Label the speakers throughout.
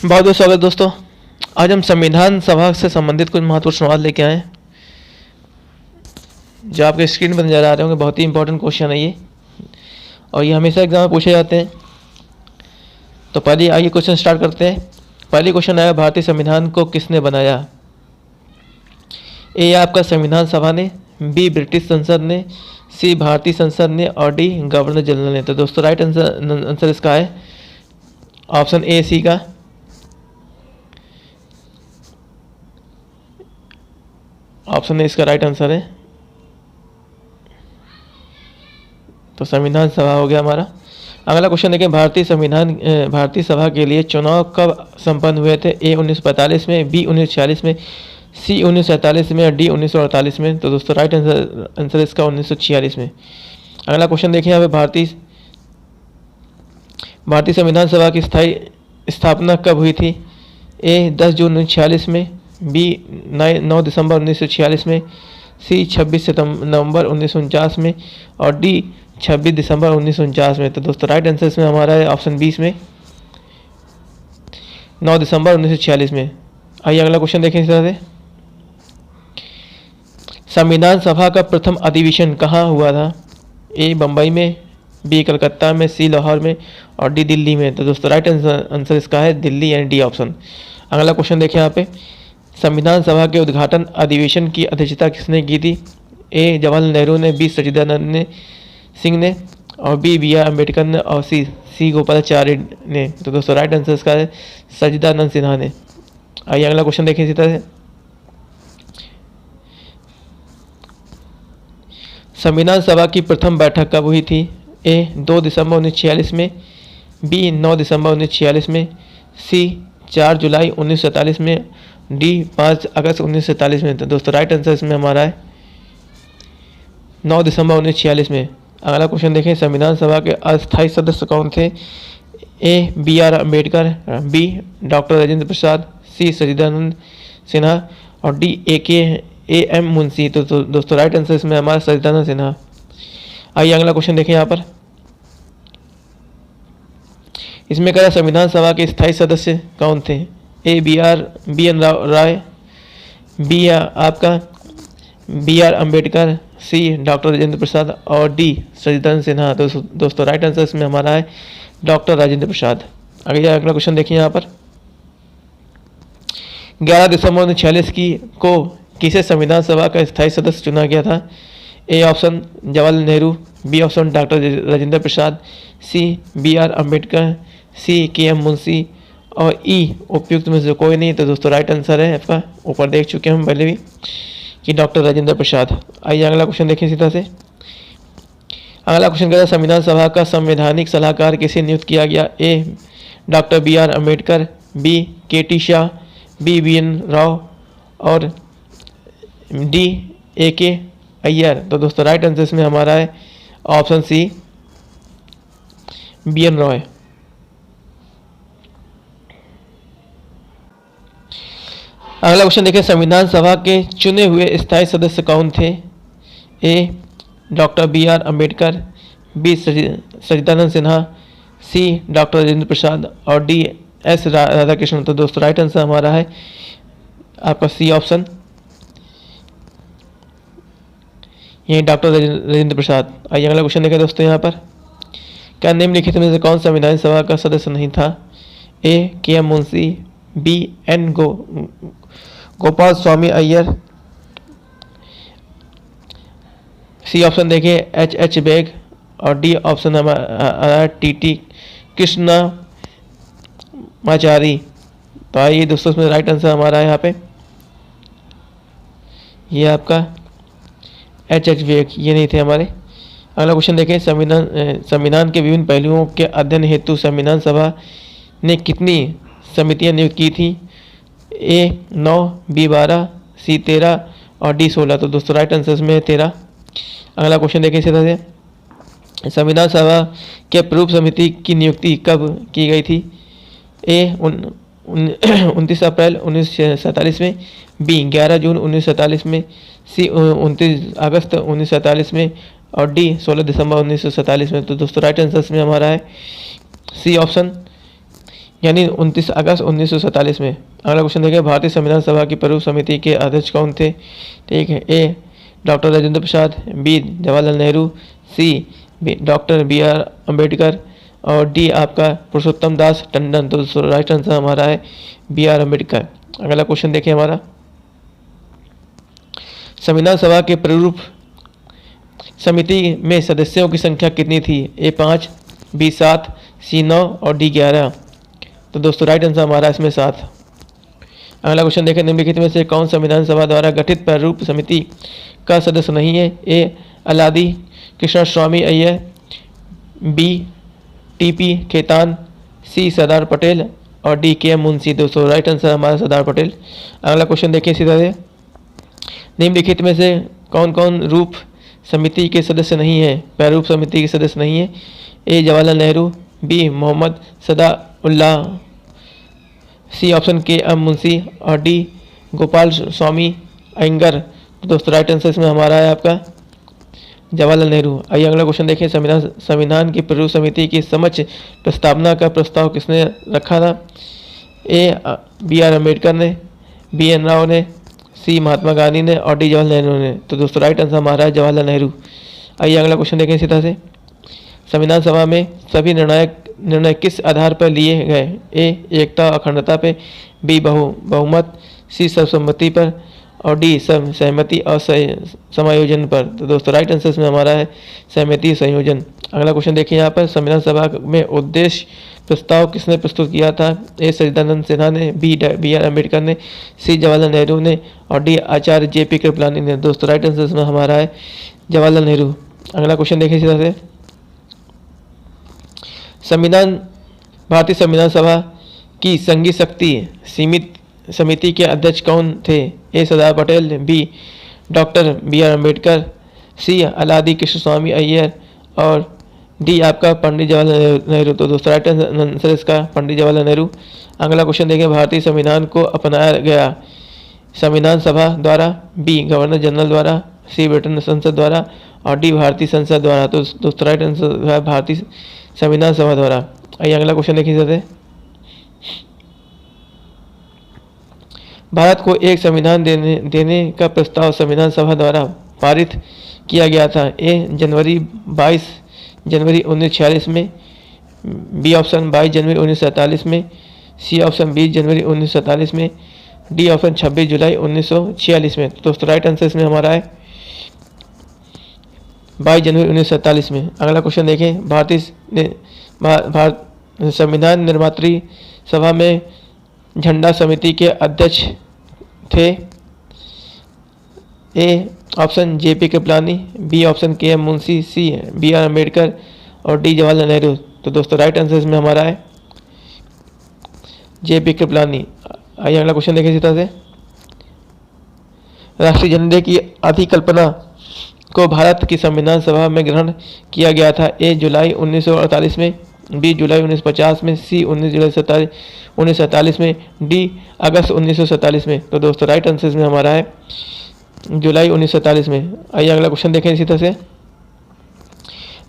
Speaker 1: बहुत बहुत स्वागत दोस्तों। आज हम संविधान सभा से संबंधित कुछ महत्वपूर्ण सवाल लेके आए हैं जो आपके स्क्रीन पर नजर आ रहे होंगे। बहुत ही इंपॉर्टेंट क्वेश्चन है ये, और ये हमेशा एग्जाम में पूछे जाते हैं। तो पहले आइए क्वेश्चन स्टार्ट करते हैं। पहले क्वेश्चन आया, भारतीय संविधान को किसने बनाया? ए आपका संविधान सभा ने, बी ब्रिटिश संसद ने, सी भारतीय संसद ने, और डी गवर्नर जनरल ने। तो दोस्तों राइट आंसर इसका है ऑप्शन ए सी का। ऑप्शन ए इसका राइट आंसर है। तो संविधान सभा हो गया हमारा। अगला क्वेश्चन देखें, भारतीय सभा के लिए चुनाव कब संपन्न हुए थे? ए 1945 में, बी 1946 में, सी 1947 में, और डी 1948 में। तो दोस्तों राइट आंसर इसका 1946 में। अगला क्वेश्चन देखें यहाँ पे, भारतीय संविधान सभा की स्थायी स्थापना कब हुई थी? ए 10 जून 1946 में, बी 9 दिसंबर 1946 में, सी 26 नवंबर 1949 में, और डी 26 दिसंबर 1949 में। तो दोस्तों राइट आंसर इसमें हमारा है ऑप्शन 20 में, 9 दिसंबर 1946 में। आइए अगला क्वेश्चन देखें इस तरह से, संविधान सभा का प्रथम अधिवेशन कहाँ हुआ था? ए बम्बई में, बी कलकत्ता में, सी लाहौर में, और डी दिल्ली में। तो दोस्तों राइट आंसर इसका है दिल्ली एंड डी ऑप्शन। अगला क्वेश्चन देखें यहाँ पे, संविधान सभा के उद्घाटन अधिवेशन की अध्यक्षता किसने की थी? ए जवाहरलाल नेहरू ने, बी सच्चिदानंद सिंह ने, और बी आर अम्बेडकर ने, और सी गोपालाचार्य ने। तो दोस्तों राइट आंसर इसका है सच्चिदानंद सिन्हा ने। आइए अगला क्वेश्चन देखें इसी तरह से, संविधान सभा की प्रथम बैठक कब हुई थी? ए 2 दिसंबर 1946 में, बी 9 दिसंबर 1946 में, सी 4 जुलाई 1947 में, डी 5 अगस्त 1947 में। तो दोस्तों राइट आंसर इसमें हमारा है 9 दिसंबर 1946 में। अगला क्वेश्चन देखें, संविधान सभा के अस्थायी सदस्य कौन थे? A B R Ambedkar, B doctor Rajendra Prasad, C Sachchidanand Sinha, और डी ए एम मुंशी। तो दोस्तों राइट आंसर इसमें हमारा सच्चिदानंद सिन्हा। आइए अगला क्वेश्चन देखें यहाँ पर, इसमें कहा संविधान सभा के स्थायी सदस्य कौन थे? A B N Rau, B आपका B R Ambedkar, C doctor Rajendra Prasad, और डी सच्चिदानंद सिन्हा। तो दोस्तों राइट आंसर इसमें हमारा है डॉक्टर राजेंद्र प्रसाद। अगला क्वेश्चन देखिए यहाँ पर, 11 दिसंबर 1946 को किसे संविधान सभा का स्थायी सदस्य चुना गया था? A option Jawaharlal Nehru, B option doctor Rajendra Prasad, C B R Ambedkar, C K M Munshi, और ई उपयुक्त में से कोई नहीं। तो दोस्तों राइट आंसर है आपका, ऊपर देख चुके हैं हम पहले भी, कि डॉक्टर राजेंद्र प्रसाद। आइए अगला क्वेश्चन देखें इसी तरह से, अगला क्वेश्चन कहता है संविधान सभा का संवैधानिक सलाहकार किसे नियुक्त किया गया? A doctor B R Ambedkar, B K T Shah, B N Rao, और डी ए के अय्यर। तो दोस्तों राइट आंसर इसमें हमारा है ऑप्शन सी बी एन रॉय। अगला क्वेश्चन देखें, संविधान सभा के चुने हुए स्थायी सदस्य कौन थे? A doctor B R Ambedkar, B Sachchidanand Sinha, C doctor Rajendra Prasad, और डी एस राधाकृष्णन। तो दोस्तों राइट आंसर हमारा है आपका सी ऑप्शन, ये डॉक्टर राजेंद्र प्रसाद। आइए अगला क्वेश्चन देखें दोस्तों यहाँ पर, क्या निम्नलिखित में से कौन संविधान सभा का सदस्य नहीं था? A K M Munshi, B N Gopal Swami Ayyar, C option देखिए एच बेग, और डी ऑप्शन हमारा टी कृष्णा माचारी। तो आइए दोस्तों इसमें राइट आंसर हमारा है यहाँ पे, ये आपका एच बेग, ये नहीं थे हमारे। अगला क्वेश्चन देखें, संविधान के विभिन्न पहलुओं के अध्ययन हेतु संविधान सभा ने कितनी समितियां नियुक्त की थी? ए 9, बी 12, सी 13, और डी 16। तो दोस्तों राइट आंसर में 13। अगला क्वेश्चन देखें इसी तरह से, संविधान सभा के प्ररूप समिति की नियुक्ति कब की गई थी? ए 29 अप्रैल 1947 में, बी 11 जून 1947 में, सी 29 अगस्त 1947 में, और डी 16 दिसंबर 1947 में। तो दोस्तों राइट आंसर में हमारा है सी ऑप्शन, यानी 29 अगस्त 1947 में। अगला क्वेश्चन देखिए, भारतीय संविधान सभा की पूर्व समिति के अध्यक्ष कौन थे? ठीक है, A doctor Rajendra Prasad, B Jawaharlal Nehru, C doctor B R Ambedkar और डी आपका पुरुषोत्तम दास टंडन। तो राइट आंसर हमारा है बी आर अम्बेडकर। अगला क्वेश्चन देखिए हमारा, संविधान सभा के प्रारूप समिति में सदस्यों की संख्या कितनी थी? ए 5, बी 7, सी 9 और डी 11। तो दोस्तों राइट आंसर हमारा इसमें 7। अगला क्वेश्चन देखें, निम्नलिखित में से कौन संविधान सभा द्वारा गठित प्रारूप समिति का सदस्य नहीं है? ए अलादी Krishnaswamy Iyer, B TP Khetan, सी सरदार पटेल और डी के एम मुंशी। दोस्तों राइट आंसर हमारा सरदार पटेल। अगला क्वेश्चन देखिए सीधा से, निम्नलिखित में से कौन कौन रूप समिति के सदस्य नहीं है, प्रारूप समिति के सदस्य नहीं है? A Jawaharlal Nehru, B Mohammad Sadaullah, C option K M Munshi और डी गोपाल स्वामी अयंगर। तो दोस्तों राइट आंसर इसमें हमारा है आपका जवाहरलाल नेहरू। आइए अगला क्वेश्चन देखें, संविधान की प्रारूप समिति की समक्ष प्रस्तावना का प्रस्ताव किसने रखा था? ए बी आर अम्बेडकर ने, बी एन राव ने, सी महात्मा गांधी ने और डी जवाहरलाल नेहरू ने। तो दोस्तों राइट आंसर हमारा है जवाहरलाल नेहरू। आइए अगला क्वेश्चन देखें इसी तरह से, संविधान सभा में सभी निर्णय किस आधार पर लिए गए? ए एकता और अखंडता पे, बी बहुमत, सी सर्वसम्मति पर और डी सहमति और समायोजन पर। तो दोस्तों राइट आंसर इसमें हमारा है सहमति संयोजन। अगला क्वेश्चन देखिए यहाँ पर, संविधान सभा में उद्देश्य प्रस्ताव किसने प्रस्तुत किया था? ए सच्चिदानंद सिन्हा ने, बी आर अम्बेडकर ने, सी जवाहरलाल नेहरू ने और डी आचार्य जे.पी. कृपलानी ने। दोस्तों राइट आंसर इसमें हमारा है जवाहरलाल नेहरू। अगला क्वेश्चन देखिए इसी तरह से, भारतीय संविधान सभा की संघीय शक्ति सीमित समिति के अध्यक्ष कौन थे? A Sardar Patel, B doctor B R Ambedkar, C Alladi Krishnaswamy Ayyar और डी आपका पंडित जवाहरलाल नेहरू। तो दोस्तों राइट आंसर इसका पंडित जवाहरलाल नेहरू। अगला क्वेश्चन देखें, भारतीय संविधान को अपनाया गया संविधान सभा द्वारा, बी गवर्नर जनरल द्वारा, सी ब्रिटेन संसद द्वारा और डी भारतीय संसद द्वारा। तो दोस्तों राइट आंसर है भारतीय संविधान सभा द्वारा। आइए अगला क्वेश्चन देखिए जैसे, भारत को एक संविधान देने का प्रस्ताव संविधान सभा द्वारा पारित किया गया था। ए 22 जनवरी 1946 में, बी ऑप्शन 22 जनवरी 1947 में, सी ऑप्शन 20 जनवरी 1947 में, डी ऑप्शन 26 जुलाई 1946 में। तो दोस्तों राइट आंसर इसमें हमारा है 22 जनवरी 1947 में। अगला क्वेश्चन देखें, भारत संविधान निर्मात्री सभा में झंडा समिति के अध्यक्ष थे। A option J P. Kripalani, B option K M Munshi, C B R Ambedkar और डी जवाहरलाल नेहरू। तो दोस्तों राइट आंसर इसमें हमारा है जे.पी. कृपलानी। आइए अगला क्वेश्चन देखें इसी तरह से, राष्ट्रीय झंडे की अधिकल्पना को भारत की संविधान सभा में ग्रहण किया गया था। ए जुलाई 1948 में, बी जुलाई 1950 में, सी 19 जुलाई 1947 में, डी अगस्त 1947 में। तो दोस्तों राइट आंसर में हमारा है जुलाई 1947 में। आइए अगला क्वेश्चन देखें इसी तरह से,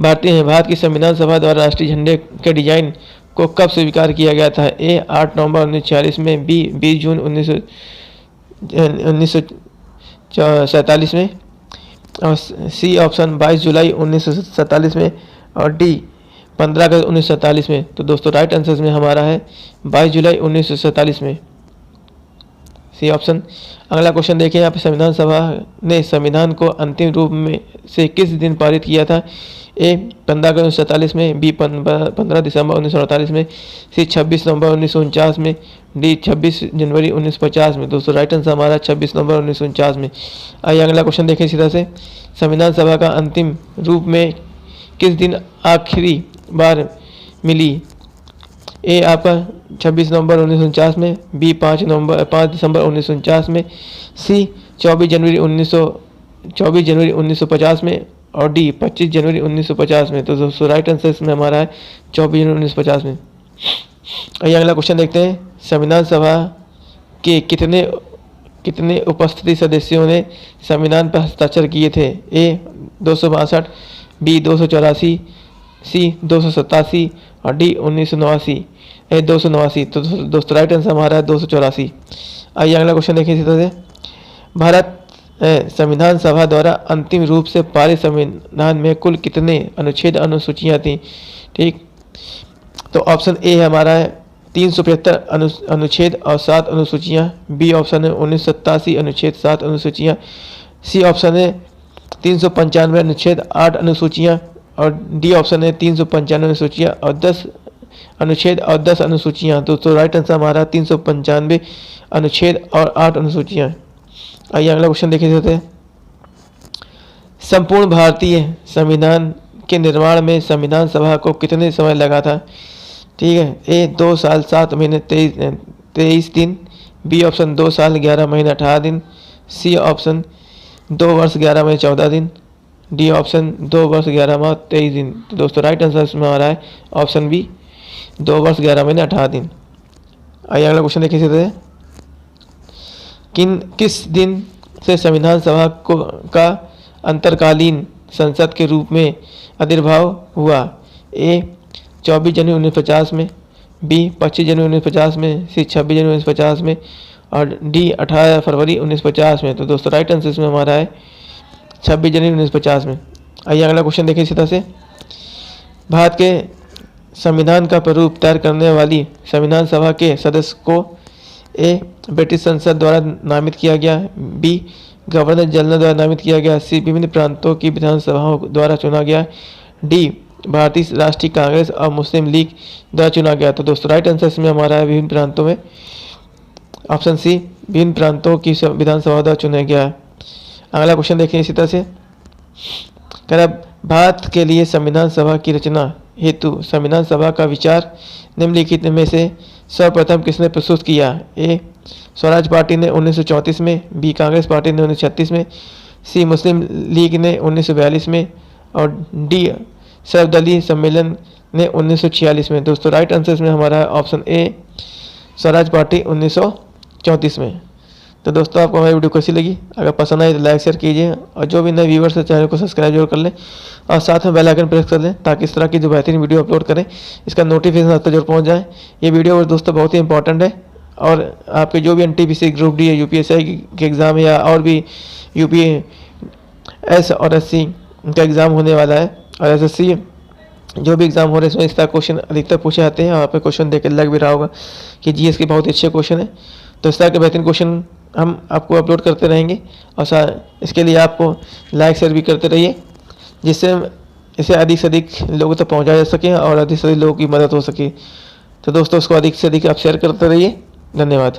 Speaker 1: भारत की संविधान सभा द्वारा राष्ट्रीय झंडे के डिजाइन को कब स्वीकार किया गया था? ए 8 नवंबर 1946 में, बी 20 जून 1947 में और सी ऑप्शन 22 जुलाई 1947 में और डी 15 अगस्त 1947 में। तो दोस्तों राइट आंसर में हमारा है 22 जुलाई 1947 में, सी ऑप्शन। अगला क्वेश्चन देखिए यहाँ पे, संविधान सभा ने संविधान को अंतिम रूप में से किस दिन पारित किया था? ए 15 अगस्त 1947 में, बी 15 दिसंबर 1948 में, सी 26 नवंबर 1949 में, डी 26 जनवरी 1950 में। दोस्तों राइट आंसर हमारा 26 नवंबर 1949 में। आइए अगला क्वेश्चन देखें इसी तरह से, संविधान सभा का अंतिम रूप में किस दिन आखिरी बार मिली? ए आपका 26 नवंबर 1949 में, बी 5 दिसंबर 1949 में, सी 24 जनवरी 1950 में और डी 25 जनवरी 1950 में। तो दोस्तों राइट आंसर इसमें हमारा है 24 जनवरी 1950 में। आइए अगला क्वेश्चन देखते हैं, संविधान सभा के कितने उपस्थिति सदस्यों ने संविधान पर हस्ताक्षर किए थे? ए 262, बी 284, सी 287 और डी 1989। ए 289। तो दोस्तों राइट आंसर हमारा है 284। आइए अगला क्वेश्चन देखिए इसी तरह से। भारत संविधान सभा द्वारा अंतिम रूप से पारित संविधान में कुल कितने अनुच्छेद अनुसूचियाँ थीं? ठीक, तो ऑप्शन ए है हमारा है 375 अनुच्छेद और 7 अनुसूचियाँ। बी ऑप्शन है 1987 अनुच्छेद 7 अनुसूचियाँ। सी ऑप्शन है 395 अनुच्छेद 8 अनुसूचियाँ। और डी ऑप्शन है 395 अनुसूचियाँ और 10 अनुच्छेद और 10 अनुसूचियाँ। तो राइट आंसर हमारा 395 अनुच्छेद और 8 अनुसूचियाँ। आइए अगला क्वेश्चन देख लेते हैं। संपूर्ण भारतीय संविधान के निर्माण में संविधान सभा को कितने समय लगा था? ठीक है, ए 2 साल 7 महीने 23 दिन। बी ऑप्शन 2 साल 11 महीने 18 दिन। सी ऑप्शन 2 वर्ष 11 महीने 14 दिन। डी ऑप्शन 2 वर्ष 11 माह 23 दिन। तो दोस्तों राइट आंसर इसमें आ रहा है ऑप्शन बी 2 वर्ष 11 महीने 18 दिन। आइए अगला क्वेश्चन देखिए इसे। किस दिन से संविधान सभा का अंतरकालीन संसद के रूप में आविर्भाव हुआ? ए 24 जनवरी 1950 में। बी 25 जनवरी 1950 में। सी 26 जनवरी 1950 में। और डी 18 फरवरी 1950 में। तो दोस्तों राइट आंसर इसमें हमारा है 26 जनवरी 1950 में। आइए अगला क्वेश्चन देखिए इसी तरह से। भारत के संविधान का प्रारूप तैयार करने वाली संविधान सभा के सदस्य को ए ब्रिटिश संसद द्वारा नामित किया गया। बी गवर्नर जनरल द्वारा नामित किया गया। सी विभिन्न प्रांतों की विधानसभाओं द्वारा चुना गया। डी भारतीय राष्ट्रीय कांग्रेस और मुस्लिम लीग द्वारा चुना गया। तो दोस्तों राइट आंसर इसमें हमारा है विभिन्न प्रांतों में, ऑप्शन सी विभिन्न प्रांतों की विधानसभा द्वारा चुना गया है। अगला क्वेश्चन देखिए इसी तरह से। कह रहा भारत के लिए संविधान सभा की रचना हेतु संविधान सभा का विचार निम्नलिखित में से सर्वप्रथम किसने प्रस्तुत किया? ए स्वराज पार्टी ने 1934 में। बी कांग्रेस पार्टी ने 1936 में। सी मुस्लिम लीग ने 1942 में। और डी सर्वदलीय सम्मेलन ने 1946 में। दोस्तों राइट आंसर इसमें हमारा है ऑप्शन ए स्वराज पार्टी 1934 में। तो दोस्तों आपको हमारी वीडियो कैसी लगी? अगर पसंद आए तो लाइक शेयर कीजिए और जो भी नए व्यूवर्स है चैनल को सब्सक्राइब जरूर कर लें और साथ में बेल आइकन प्रेस कर लें ताकि इस तरह की जो बेहतरीन वीडियो अपलोड करें इसका नोटिफिकेशन आप तक जरूर पहुंच जाए। ये वीडियो दोस्तों बहुत ही इंपॉर्टेंट है और आपके जो भी एनटीपीसी ग्रुप डी या यूपीएससी के एग्ज़ाम या और भी यूपीएस और एससी का एग्ज़ाम होने वाला है और एसएससी जो भी एग्ज़ाम हो रहे हैं इसमें इस तरह क्वेश्चन अधिकतर पूछे जाते हैं और आप क्वेश्चन देख के लग भी रहा होगा कि जीएस के बहुत अच्छे क्वेश्चन है। तो इस तरह के बेहतरीन क्वेश्चन हम आपको अपलोड करते रहेंगे और इसके लिए आपको लाइक शेयर भी करते रहिए जिससे इसे अधिक से अधिक लोगों तक पहुंचाया जा सके और अधिक से अधिक लोगों की मदद हो सके। तो दोस्तों उसको अधिक से अधिक आप शेयर करते रहिए। धन्यवाद।